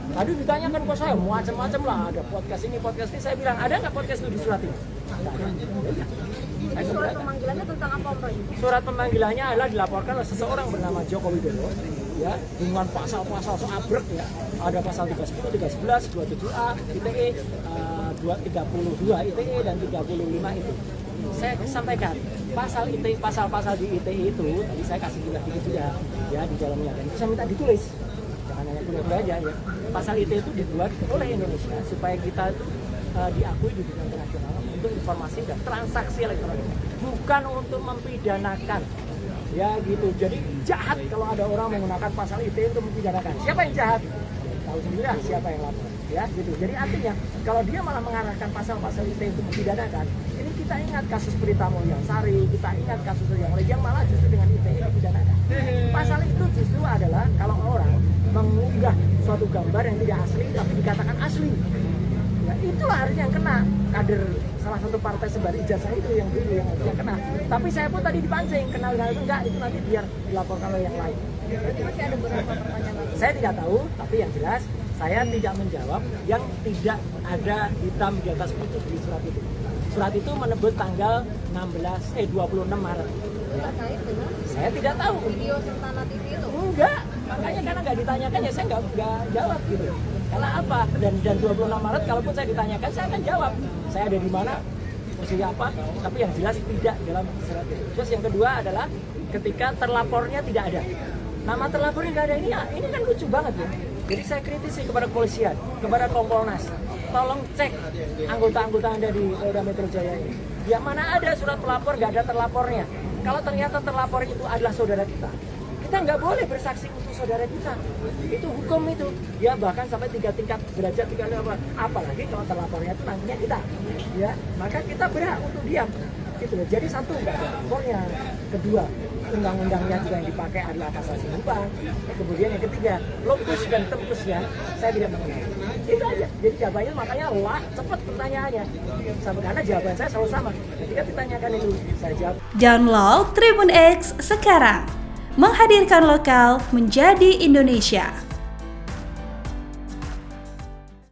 Tadi ditanyakan ke saya macam-macam lah, ada podcast ini, saya bilang ada nggak podcast itu di surat ini? Jadi surat pemanggilannya tentang apa Om Roy? Surat pemanggilannya adalah dilaporkan oleh seseorang bernama Joko Widodo, ya, dengan pasal-pasal abrek ya. Ada pasal 310, 311, 27A, ITE, 232 ITE dan 35 itu. Saya sampaikan pasal ITE, pasal-pasal di ITE itu tadi saya kasih juga ya di dalamnya, dan itu saya minta ditulis. Jangan hanya kuliah aja ya. Pasal ITE itu dibuat oleh Indonesia supaya kita itu diakui di dunia internasional untuk informasi dan transaksi elektronik, bukan untuk mempidanakan. Ya gitu. Jadi jahat kalau ada orang menggunakan pasal ITE untuk mempidanakan. Siapa yang jahat? Tahu sendiri lah siapa yang lapor. Ya gitu. Jadi artinya kalau dia malah mengarahkan pasal-pasal ITE untuk mempidanakan, ini kita ingat kasus Berita Mulyansari, kita ingat kasus yang lain yang malah justru dengan ITE dipidanakan. Pasal itu justru adalah kalau orang mengunggah suatu gambar yang tidak asli tapi dikatakan asli. Ya, itulah harusnya yang kena. Kader salah satu partai sebar ijazah itu yang dulu yang kena. Tapi saya pun tadi dipancing, kenal itu enggak, itu nanti biar dilaporkan oleh yang lain. Berarti masih ada beberapa pertanyaan lagi. Saya tidak tahu, tapi yang jelas saya tidak menjawab yang tidak ada hitam di atas putih di surat itu. Surat itu menyebut tanggal 26 Maret. Terkait dengan Saya tidak tahu. video Sultana TV itu? Enggak, makanya karena nggak ditanyakan ya saya nggak jawab gitu. Karena apa? Dan 26 Maret kalaupun saya ditanyakan saya akan jawab. Saya ada di mana, posisi apa, tapi yang jelas tidak dalam surat itu. Terus yang kedua adalah ketika terlapornya tidak ada. Nama terlapornya nggak ada ini kan lucu banget ya. Jadi saya kritisi kepada kepolisian, kepada Kompolnas. Tolong cek anggota-anggota Anda di Polda Metro Jaya ini. Yang mana ada surat pelapor nggak ada terlapornya. Kalau ternyata terlapor itu adalah saudara kita nggak boleh bersaksi untuk saudara kita. Itu hukum itu. Ya bahkan sampai 3 tingkat derajat 3 level. Apalagi kalau terlapornya itu nantinya kita. Ya, maka kita berhak untuk diam. Gitu loh. Jadi satu nggak ada lapornya. Kedua, undang-undangnya juga yang dipakai adalah pasal sinumpang. Kemudian yang ketiga, lokus dan tempusnya saya tidak mengenal. Itu aja. Jadi jawabannya makanya lah cepat pertanyaannya. Sama karena jawaban saya selalu sama. Ketika ditanyakan itu saya jawab. Download Tribun X sekarang. Menghadirkan lokal menjadi Indonesia.